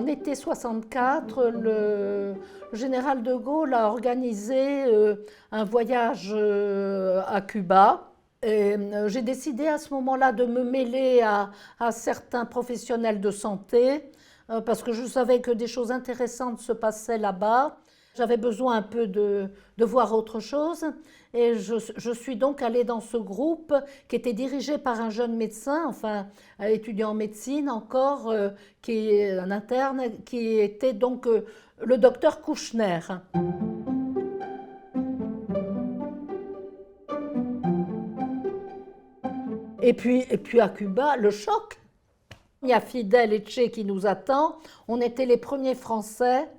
l'été 64, le général de Gaulle a organisé un voyage à Cuba. J'ai décidé à ce moment-là de me mêler à certains professionnels de santé parce que je savais que des choses intéressantes se passaient là-bas. J'avais besoin un peu de voir autre chose et je suis donc allée dans ce groupe qui était dirigé par un jeune médecin, enfin étudiant en médecine encore, qui est un interne, qui était donc le docteur Kouchner. Et puis à Cuba, le choc. Il y a Fidel Etche qui nous attend. On était les premiers Français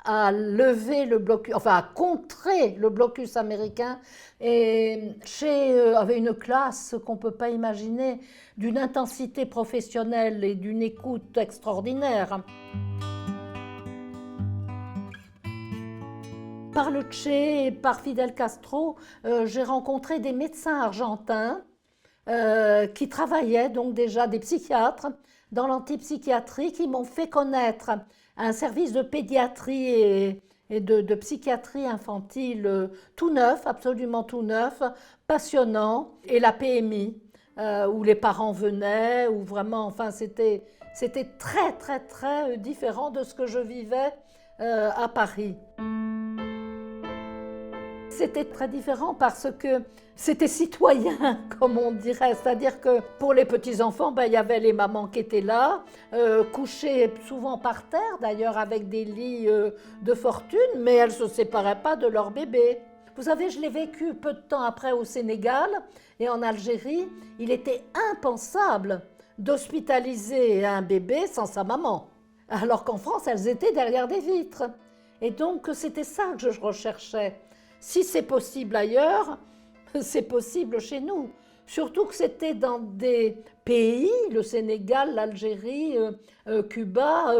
à lever le blocus, enfin à contrer le blocus américain. Et Che avait une classe qu'on ne peut pas imaginer, d'une intensité professionnelle et d'une écoute extraordinaire. Par le Che et par Fidel Castro, j'ai rencontré des médecins argentins qui travaillaient donc déjà, des psychiatres dans l'antipsychiatrie, qui m'ont fait connaître un service de pédiatrie et de psychiatrie infantile tout neuf, absolument tout neuf, passionnant, et la PMI, où les parents venaient, où vraiment, enfin, c'était très, très, très différent de ce que je vivais à Paris. C'était très différent parce que c'était citoyen, comme on dirait. C'est-à-dire que pour les petits-enfants, il y avait les mamans qui étaient là, couchées souvent par terre, d'ailleurs avec des lits de fortune, mais elles ne se séparaient pas de leur bébé. Vous savez, je l'ai vécu peu de temps après au Sénégal et en Algérie. Il était impensable d'hospitaliser un bébé sans sa maman, alors qu'en France, elles étaient derrière des vitres. Et donc, c'était ça que je recherchais. Si c'est possible ailleurs, c'est possible chez nous. Surtout que c'était dans des pays, le Sénégal, l'Algérie, Cuba,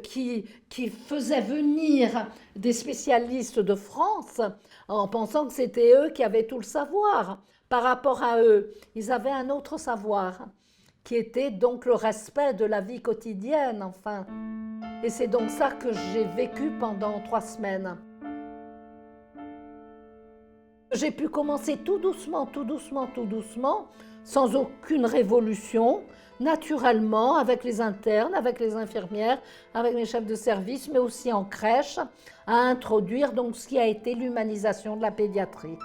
qui faisaient venir des spécialistes de France en pensant que c'était eux qui avaient tout le savoir. Par rapport à eux, ils avaient un autre savoir, qui était donc le respect de la vie quotidienne, enfin. Et c'est donc ça que j'ai vécu pendant 3 semaines. J'ai pu commencer tout doucement, tout doucement, tout doucement, sans aucune révolution, naturellement, avec les internes, avec les infirmières, avec mes chefs de service, mais aussi en crèche, à introduire donc ce qui a été l'humanisation de la pédiatrie.